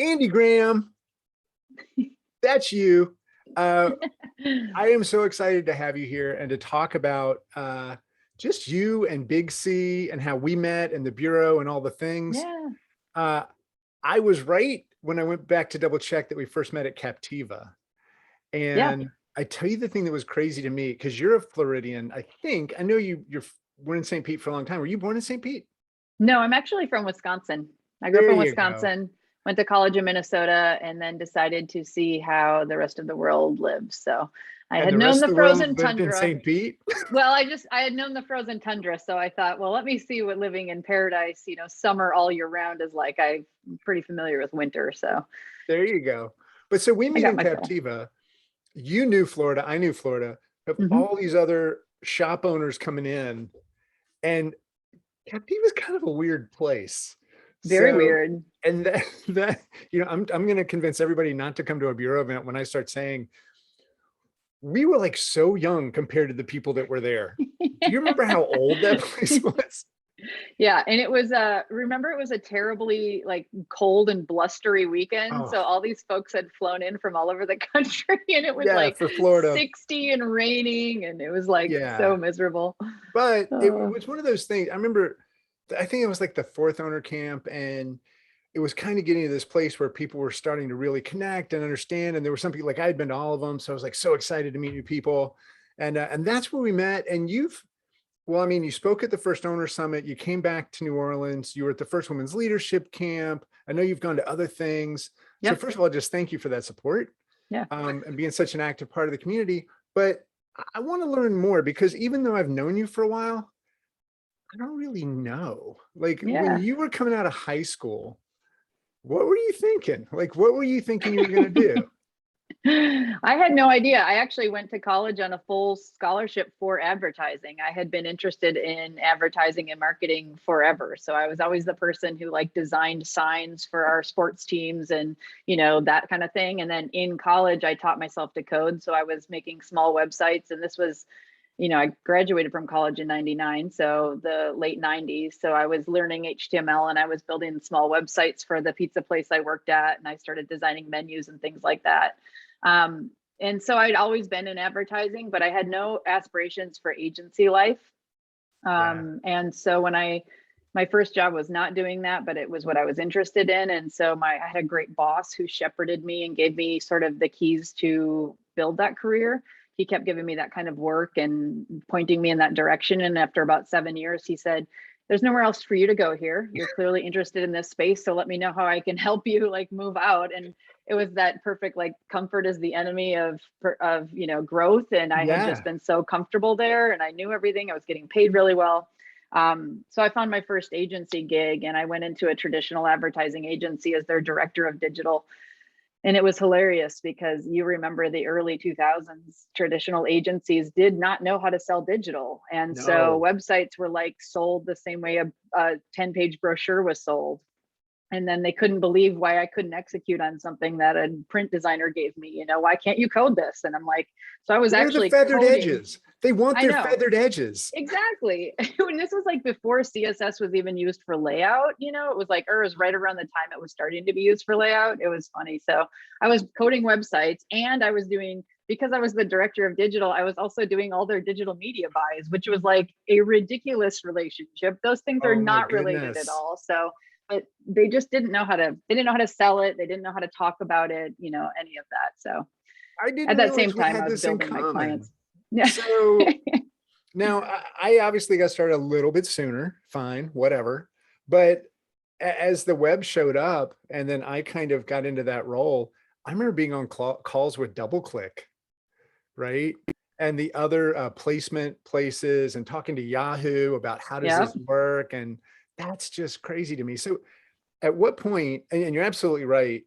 Andi Graham, that's you. Uh, I am so excited to have you here and to talk about just you and Big C and how we met and the Bureau and all the things. Yeah. Uh, I was right when I went back to double check that we first met at Captiva. Yeah. And I tell you the thing that was crazy to me, because you're a Floridian, I think. I know you're born in St. Pete for a long time. Were you born in St. Pete? No, I'm actually from Wisconsin. I grew up There in you go. Wisconsin, went to college in Minnesota, and then decided to see how the rest of the world lives. So I And had the known rest of the the world frozen lived in tundra. St. Pete? Well, I had known the frozen tundra, so I thought, well, let me see what living in paradise, summer all year round is like. I'm pretty familiar with winter, so There you go. But so we I meet got in my fill. Captiva. You knew Florida, I knew Florida, of Hmm. all these other shop owners coming in, and Captiva's kind of a weird place. Very So, weird. and that I'm going to convince everybody not to come to a Bureau event when I start saying we were like so young compared to the people that were there. Do you remember how old that place was? Yeah, and it was remember it was a terribly like cold and blustery weekend. Oh, So all these folks had flown in from all over the country and it was yeah, like for Florida. 60 and raining and it was like Yeah. so miserable. But it Oh, was one of those things. I remember, I think it was like the fourth owner camp, and it was kind of getting to this place where people were starting to really connect and understand. And there were some people, like I had been to all of them, so I was like so excited to meet new people, and that's where we met. And well, I mean, you spoke at the first owner summit. You came back to New Orleans. You were at the first women's leadership camp. I know you've gone to other things. So yep. first of all, just thank you for that support, Yeah. and being such an active part of the community. But I want to learn more, because even though I've known you for a while, I don't really know. Like when Yeah. you were coming out of high school, what were you thinking? Like, what were you thinking you were going to do? I had no idea. I actually went to college on a full scholarship for advertising. I had been interested in advertising and marketing forever. So I was always the person who like designed signs for our sports teams and, that kind of thing. And then in college, I taught myself to code. So I was making small websites. And this was, I graduated from college in 99, so the late 90s. So I was learning HTML and I was building small websites for the pizza place I worked at. And I started designing menus and things like that. Um, and so I'd always been in advertising, but I had no aspirations for agency life. Yeah. And so my first job was not doing that, but it was what I was interested in. And so I had a great boss who shepherded me and gave me sort of the keys to build that career. He kept giving me that kind of work and pointing me in that direction. And after about 7 years, he said, there's nowhere else for you to go here. You're clearly interested in this space. So let me know how I can help you like move out. And it was that perfect, like comfort is the enemy of growth. And I had just Yeah. been so comfortable there and I knew everything. I was getting paid really well. So I found my first agency gig and I went into a traditional advertising agency as their director of digital. And it was hilarious because you remember the early 2000s, traditional agencies did not know how to sell digital. And so No. websites were like sold the same way a 10-page brochure was sold. And then they couldn't believe why I couldn't execute on something that a print designer gave me. Why can't you code this? And I'm like, so I was Where are the actually feathered coding. edges? They want I their know. feathered edges. Exactly. When this was like before CSS was even used for layout, it was like, or it was right around the time it was starting to be used for layout. It was funny. So I was coding websites and I was doing, because I was the director of digital, I was also doing all their digital media buys, which was like a ridiculous relationship. Those things are Oh my not related at goodness. all. So, but they just they didn't know how to sell it. They didn't know how to talk about it, any of that. So I didn't at that same realize we time, had I was this in building my common. clients. Yeah. So now I obviously got started a little bit sooner, fine, whatever. But as the web showed up and then I kind of got into that role, I remember being on calls with DoubleClick, right? And the other placement places, and talking to Yahoo about how does Yeah. this work? And that's just crazy to me. So at what point, and you're absolutely right,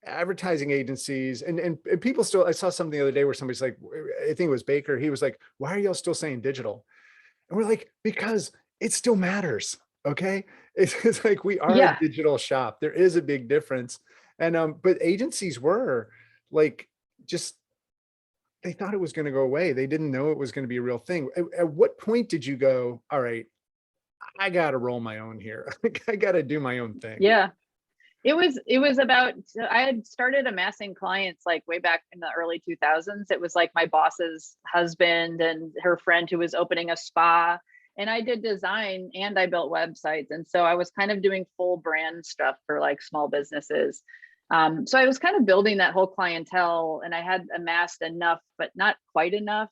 advertising agencies and people still, I saw something the other day where somebody's like, I think it was Baker, he was like, why are y'all still saying digital? And we're like, because it still matters. Okay. It's like, we are a Yeah. digital shop. There is a big difference. And but agencies were like, just, they thought it was going to go away. They didn't know it was going to be a real thing. At what point did you go, all right, I got to roll my own here? I got to do my own thing? Yeah. It was about, I had started amassing clients like way back in the early 2000s. It was like my boss's husband and her friend who was opening a spa, and I did design and I built websites. And so I was kind of doing full brand stuff for like small businesses. So I was kind of building that whole clientele, and I had amassed enough, but not quite enough.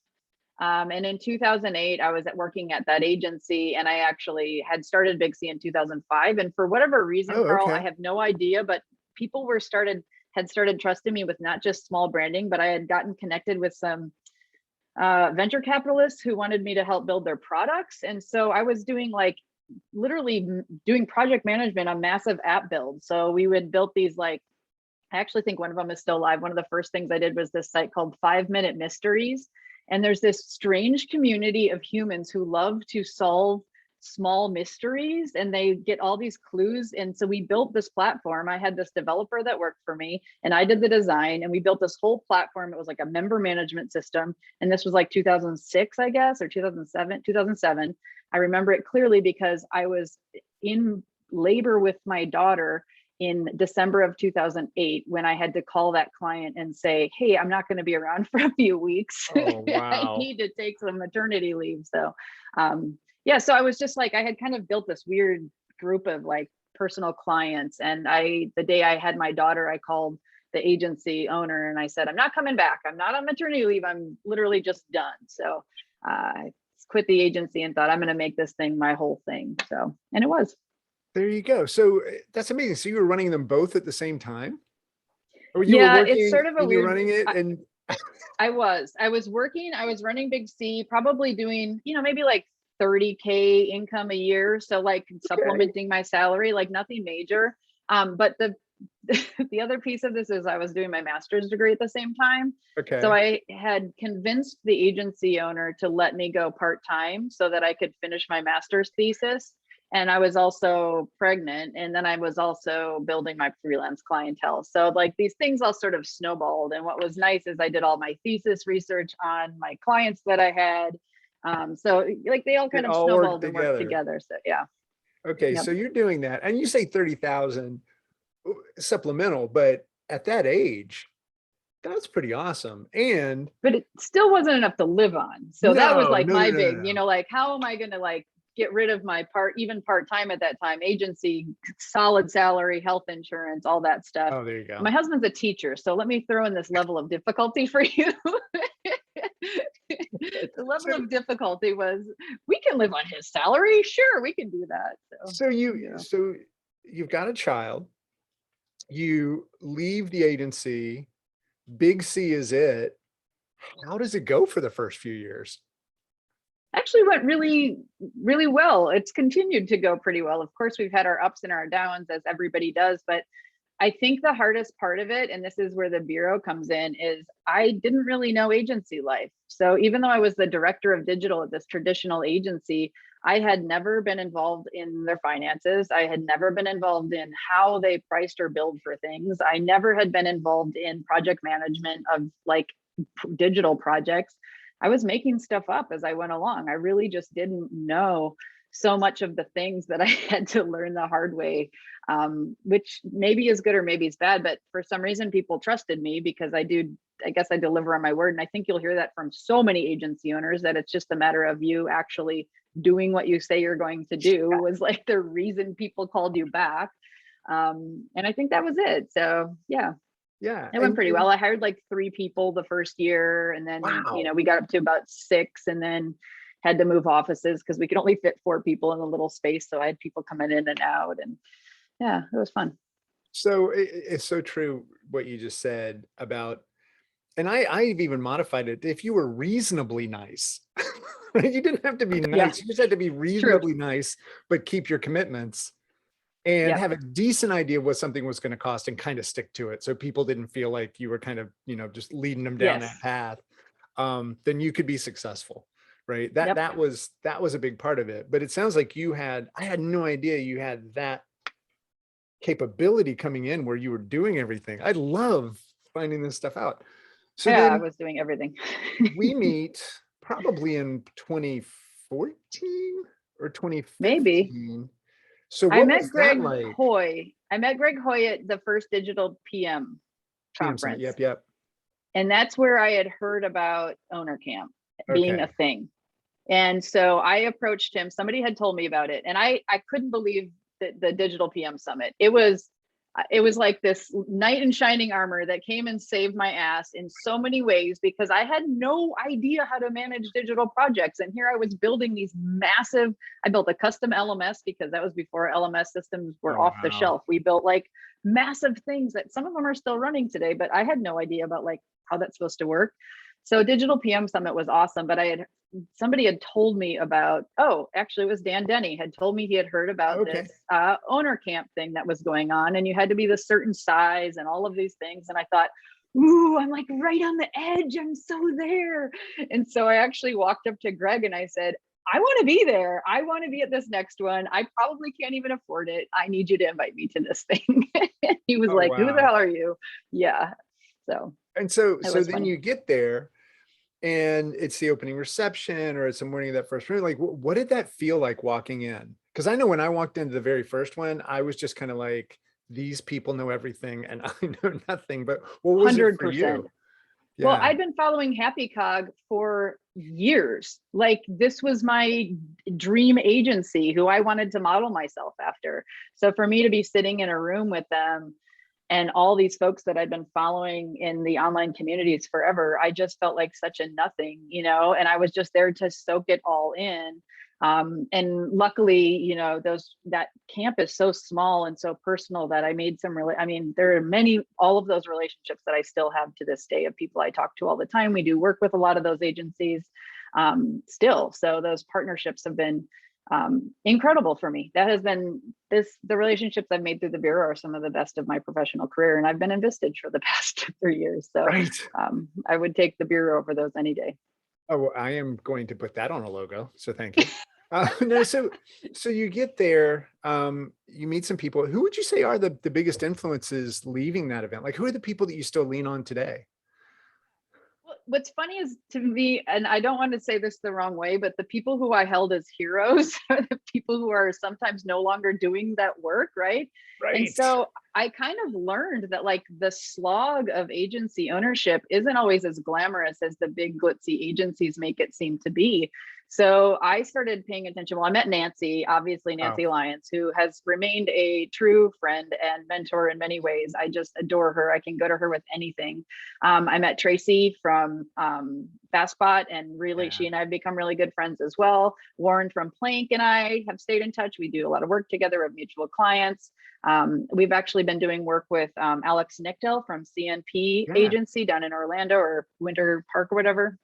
And in 2008, I was working at that agency, and I actually had started Big C in 2005. And for whatever reason, Oh, Carl, I okay. have no idea, but people had started trusting me with not just small branding, but I had gotten connected with some venture capitalists who wanted me to help build their products. And so I was doing like literally doing project management on massive app builds. So we would build these like, I actually think one of them is still live. One of the first things I did was this site called 5 Minute Mysteries. And there's this strange community of humans who love to solve small mysteries, and they get all these clues. And so we built this platform. I had this developer that worked for me, and I did the design, and we built this whole platform. It was like a member management system. And this was like 2006, I guess, or 2007. I remember it clearly because I was in labor with my daughter in December of 2008, when I had to call that client and say, hey, I'm not going to be around for a few weeks. Oh, I wow. need to take some maternity leave. So, yeah, so I was just like, I had kind of built this weird group of like personal clients. And the day I had my daughter, I called the agency owner and I said, I'm not coming back. I'm not on maternity leave. I'm literally just done. So I quit the agency and thought, I'm going to make this thing my whole thing. So, and it was. There you go. So that's amazing. So you were running them both at the same time? Or you were Yeah, it's working sort of a and you're weird. running it and I was working, I was running Big C, probably doing, maybe like 30K income a year. So like okay. supplementing my salary, like nothing major. But the the other piece of this is I was doing my master's degree at the same time. So Okay. I had convinced the agency owner to let me go part-time so that I could finish my master's thesis. And I was also pregnant, and then I was also building my freelance clientele. So like these things all sort of snowballed. And what was nice is I did all my thesis research on my clients that I had. So like they all It kind of all worked snowballed and worked together. together. So yeah. Okay. Yep. So you're doing that and you say 30,000 supplemental, but at that age, that's pretty awesome. And But it still wasn't enough to live on. So that was no, like no, no, my no, no, big, no. like, how am I going to like get rid of my even part-time at that time, agency, solid salary, health insurance, all that stuff. Oh, there you My go. husband's a teacher. So let me throw in this level of difficulty for you. The level So, of difficulty was, we can live on his salary. Sure, we can do that. So, so yeah. you've got a child, you leave the agency, Big C is it. How does it go for the first few years? Actually went really, really well. It's continued to go pretty well. Of course, we've had our ups and our downs, as everybody does, but I think the hardest part of it, and this is where the bureau comes in, is I didn't really know agency life. So even though I was the director of digital at this traditional agency, I had never been involved in their finances. I had never been involved in how they priced or billed for things. I never had been involved in project management of like digital projects. I was making stuff up as I went along. I really just didn't know so much of the things that I had to learn the hard way, which maybe is good or maybe is bad. But for some reason, people trusted me because I guess I deliver on my word. And I think you'll hear that from so many agency owners, that it's just a matter of you actually doing what you say you're going to do was like the reason people called you back. And I think that was it. So yeah, Yeah. it went pretty well. I hired like 3 people the first year, and then, Wow. we got up to about 6, and then had to move offices because we could only fit 4 people in a little space. So I had people coming in and out, and yeah, it was fun. So it's so true what you just said about, and I've even modified it. If you were reasonably nice, right? You didn't have to be Yeah, nice. You just had to be true. reasonably nice, but keep your commitments and Yep. have a decent idea of what something was going to cost and kind of stick to it. So people didn't feel like you were kind of, just leading them down Yes. that path. Then you could be successful. Right. That Yep. that was that was a big part of it. But it sounds like I had no idea you had that capability coming in where you were doing everything. I love finding this stuff out. So Yeah, I then was doing everything. we meet probably in 2014 or Maybe. 2015. So I what met was that Greg like? Hoy. I met Greg Hoy at the first digital PM PM Summit. conference. Yep. Yep. And that's where I had heard about Owner Camp being a Okay. thing. And so I approached him. Somebody had told me about it, and I couldn't believe the digital PM summit. It was like this knight in shining armor that came and saved my ass in so many ways, because I had no idea how to manage digital projects. And here I was building these massive, I built a custom LMS because that was before LMS systems were Oh, off the wow. shelf. We built like massive things that some of them are still running today, but I had no idea about like how that's supposed to work. So digital PM summit was awesome, but somebody had told me about, oh, actually it was Dan Denny had told me he had heard about Okay. this owner camp thing that was going on, and you had to be this certain size and all of these things. And I thought, ooh, I'm like right on the edge. I'm so there. And so I actually walked up to Greg and I said, I want to be there. I want to be at this next one. I probably can't even afford it. I need you to invite me to this thing. He was Oh, like, who the wow. hell are you? Yeah. So And so, it so was then funny. you get there and it's the opening reception or it's the morning of that first room. Like, what did that feel like walking in? Because I know when I walked into the very first one, I was just kind of like, these people know everything and I know nothing. But what was it for 100%. you? Well, Yeah. I'd been following Happy Cog for years. Like this was my dream agency who I wanted to model myself after. So for me to be sitting in a room with them and all these folks that I'd been following in the online communities forever, I just felt like such a nothing, you know, and I was just there to soak it all in. And luckily, you know, that camp is so small and so personal that I made some really, I mean, there are all of those relationships that I still have to this day of people I talk to all the time. We do work with a lot of those agencies still. So those partnerships have been incredible for me. That has been the relationships I've made through the bureau are some of the best of my professional career. And I've been in Vistage for the past 3 years. So Right. I would take the bureau over those any day. Oh, well, I am going to put that on a logo. So thank you. No, so you get there, you meet some people. Who would you say are the biggest influences leaving that event? Like, who are the people that you still lean on today? What's funny is to me, and I don't want to say this the wrong way, but the people who I held as heroes are the people who are sometimes no longer doing that work, right? And Right. so I kind of learned that like the slog of agency ownership isn't always as glamorous as the big glitzy agencies make it seem to be. So I started paying attention. Well, I met Nancy, obviously Oh, Nancy Lyons, who has remained a true friend and mentor in many ways. I just adore her. I can go to her with anything. I met Tracy from Fastbot, and really yeah. she and I have become really good friends as well. Warren from Plank and I have stayed in touch. We do a lot of work together of mutual clients. We've actually been doing work with Alex Nickdell from CNP Yeah. agency down in Orlando or Winter Park or whatever.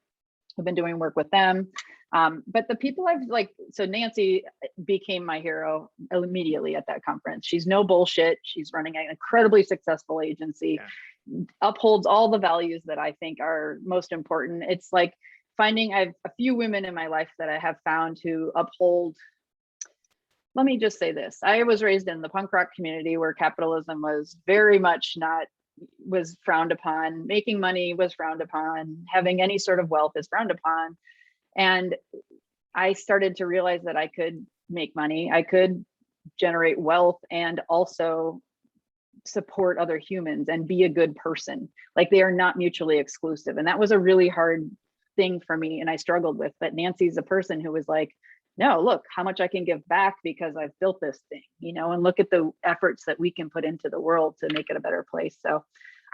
We've been doing work with them. But the people I've like, so Nancy became my hero immediately at that conference. She's no bullshit. She's running an incredibly successful agency, Yeah. upholds all the values that I think are most important. It's like finding, I've a few women in my life that I have found who uphold. Let me just say this. I was raised in the punk rock community where capitalism was very much not, was frowned upon. Making money was frowned upon. Having any sort of wealth is frowned upon. And I started to realize that I could make money, I could generate wealth, and also support other humans and be a good person. Like they are not mutually exclusive. And that was a really hard thing for me. And I struggled with, but Nancy's a person who was like, no, look how much I can give back because I've built this thing, you know, and look at the efforts that we can put into the world to make it a better place. So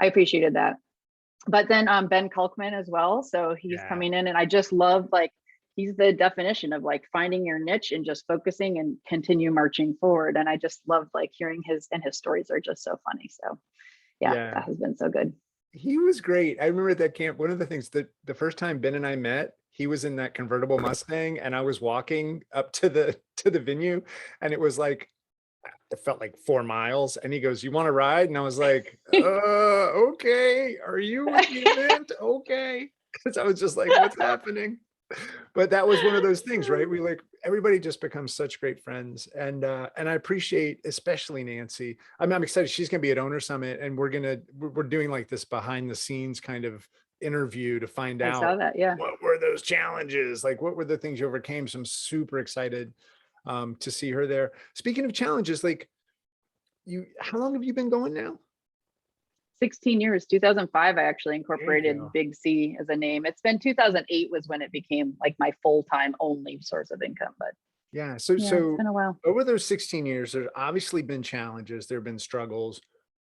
I appreciated that. But then Ben Kalkman as well. So he's Yeah. coming in, and I just love like he's the definition of like finding your niche and just focusing and continue marching forward. And I just love like hearing his stories are just so funny. So yeah, Yeah. that has been so good. He was great. I remember at that camp, one of the things that the first time Ben and I met, he was in that convertible Mustang and I was walking up to the venue and it was like it felt like 4 miles. And he goes, "You want to ride?" And I was like, okay. Are you with the event? Okay. Because I was just like, what's happening? But that was one of those things, right? We like everybody just becomes such great friends. And I appreciate especially Nancy. I'm excited. She's gonna be at Owner Summit and we're doing like this behind the scenes kind of interview to find I out saw that. Yeah. what were those challenges? Like what were the things you overcame? So I'm super excited to see her there. Speaking of challenges, like how long have you been going now? 16 years. 2005, I actually There you incorporated go. Big C as a name. It's been 2008 was when it became like my full-time only source of income. But Yeah. So, yeah, it's been a while. over those 16 years, there's obviously been challenges, there have been struggles.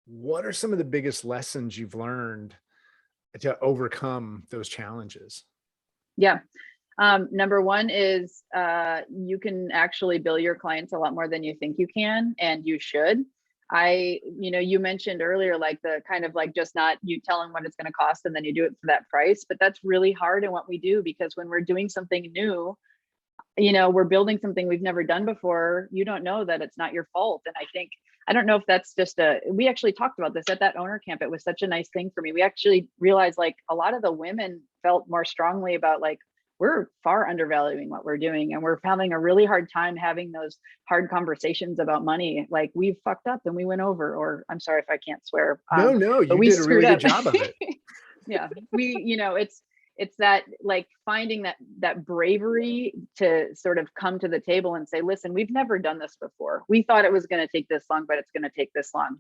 What are some of the biggest lessons you've learned to overcome those challenges? Yeah. Number one is you can actually bill your clients a lot more than you think you can, and you should. You mentioned earlier, like the kind of like just not you tell them what it's going to cost and then you do it for that price. But that's really hard in what we do, because when we're doing something new, we're building something we've never done before. You don't know that it's not your fault. And I don't know if that's just we actually talked about this at that owner camp. It was such a nice thing for me. We actually realized like a lot of the women felt more strongly about like, we're far undervaluing what we're doing, and we're having a really hard time having those hard conversations about money. Like, we've fucked up and we went over, or I'm sorry if I can't swear, No, no, but you we did a screwed really good up. job of it. Yeah, it's that like finding that bravery to sort of come to the table and say, listen, we've never done this before. We thought it was going to take this long, but it's going to take this long.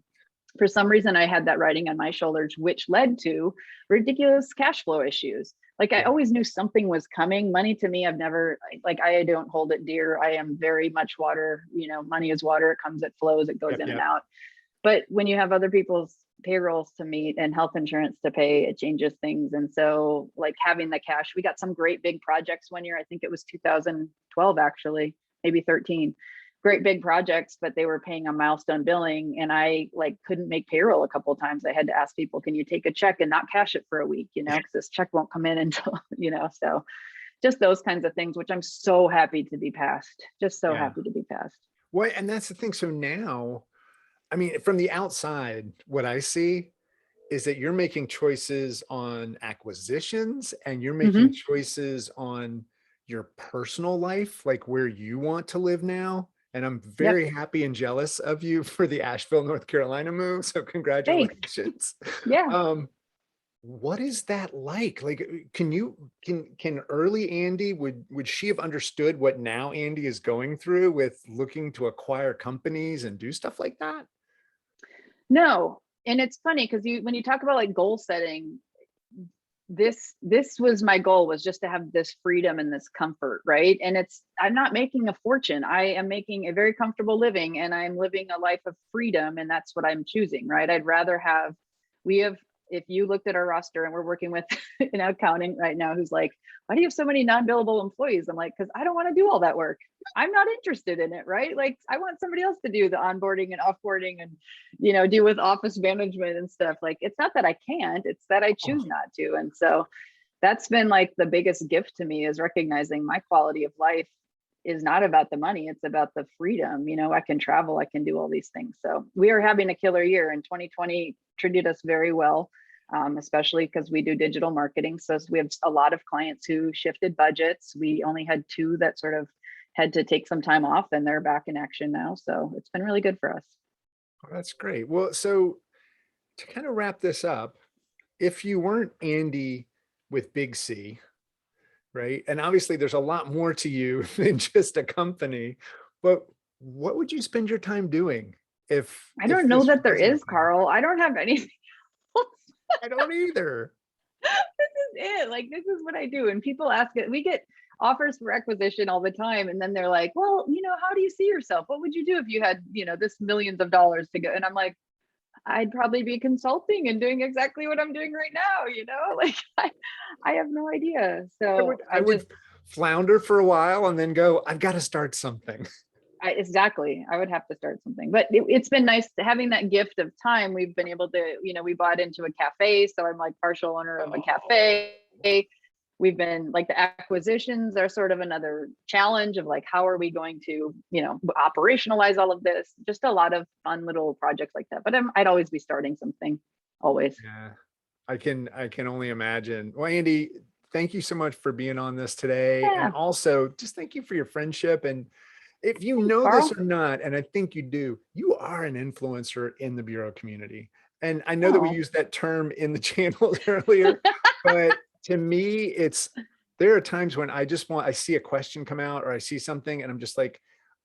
For some reason, I had that riding on my shoulders, which led to ridiculous cash flow issues. Like, I Yeah. always knew something was coming. Money to me, I've never, like, I don't hold it dear. I am very much water, money is water. It comes, it flows, it goes Yep, in and yep. out. But when you have other people's payrolls to meet and health insurance to pay, it changes things. And so like having the cash, we got some great big projects one year. I think it was 2012, actually, maybe 13. Great big projects, but they were paying on milestone billing, and I like couldn't make payroll a couple of times. I had to ask people, can you take a check and not cash it for a week, because this check won't come in until, so just those kinds of things, which I'm so happy to be past. Just so Yeah. happy to be past. Well, and that's the thing. So now, I mean, from the outside, what I see is that you're making choices on acquisitions, and you're making Hmm. choices on your personal life, like where you want to live now. And I'm Yep. very happy and jealous of you for the Asheville, North Carolina move. So Thanks. congratulations. Yeah. Um, what is that like? Like, can early Andi, would she have understood what now Andi is going through with looking to acquire companies and do stuff like that? No. And it's funny because when you talk about like goal setting, this was my goal, was just to have this freedom and this comfort, right? And I'm not making a fortune. I am making a very comfortable living, and I'm living a life of freedom, and that's what I'm choosing, right? I'd rather have, we have, if you looked at our roster, and we're working with an accounting right now who's like, why do you have so many non-billable employees? I'm like, because I don't want to do all that work. I'm not interested in it, right? Like, I want somebody else to do the onboarding and offboarding and, do with office management and stuff. Like, it's not that I can't, it's that I choose not to. And so that's been like the biggest gift to me, is recognizing my quality of life is not about the money, it's about the freedom. I can travel, I can do all these things. So we are having a killer year, and 2020 treated us very well, especially because we do digital marketing. So we have a lot of clients who shifted budgets. We only had 2 that sort of had to take some time off, and they're back in action now. So it's been really good for us. Oh, that's great. Well, so to kind of wrap this up, if you weren't Andi with Big C, right? And obviously there's a lot more to you than just a company, but what would you spend your time doing I if don't know this that there wasn't a is, thing? Carl. I don't have anything else. I don't either. This is it. Like, this is what I do. And people ask it. We get offers for acquisition all the time. And then they're like, well, how do you see yourself? What would you do if you had, this millions of dollars to go? And I'm like, I'd probably be consulting and doing exactly what I'm doing right now, like I have no idea. So I would flounder for a while and then go, I've got to start something. Exactly. I would have to start something, but it's been nice having that gift of time. We've been able to, we bought into a cafe. So I'm like partial owner of a cafe. We've been like, the acquisitions are sort of another challenge of like, how are we going to, operationalize all of this? Just a lot of fun little projects like that. But I'd always be starting something, always. Yeah, I can only imagine. Well, Andi, thank you so much for being on this today. And Yeah. also just thank you for your friendship. And if you Thanks, know this Carl. or not, and I think you do, you are an influencer in the Bureau community. And I know that we Oh, used that term in the channels earlier, but to me, there are times when I see a question come out, or I see something and I'm just like,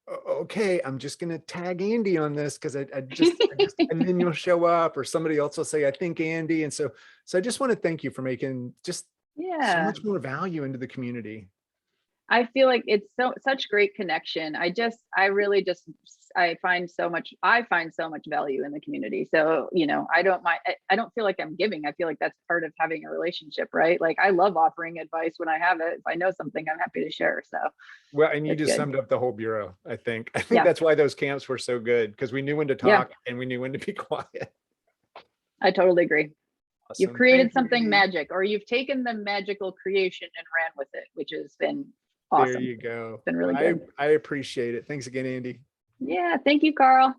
Okay, I'm just gonna tag Andy on this because and then you'll show up or somebody else will say, I think Andy. And so I just want to thank you for making just so Yeah. much more value into the community. I feel like it's such great connection. I really just I find so much value in the community. So, I don't mind I don't feel like I'm giving. I feel like that's part of having a relationship, right? Like I love offering advice when I have it. If I know something, I'm happy to share. So Well, and you it's just good. summed up the whole bureau, I think. I think Yeah. that's why those camps were so good because we knew when to Yeah. talk and we knew when to be quiet. I totally agree. You've Awesome. created Thank you, something Andy. magic, or you've taken the magical creation and ran with it, which has been There awesome. you go. It's been really Well, good. I appreciate it. Thanks again, Andy. Yeah. Thank you, Carl.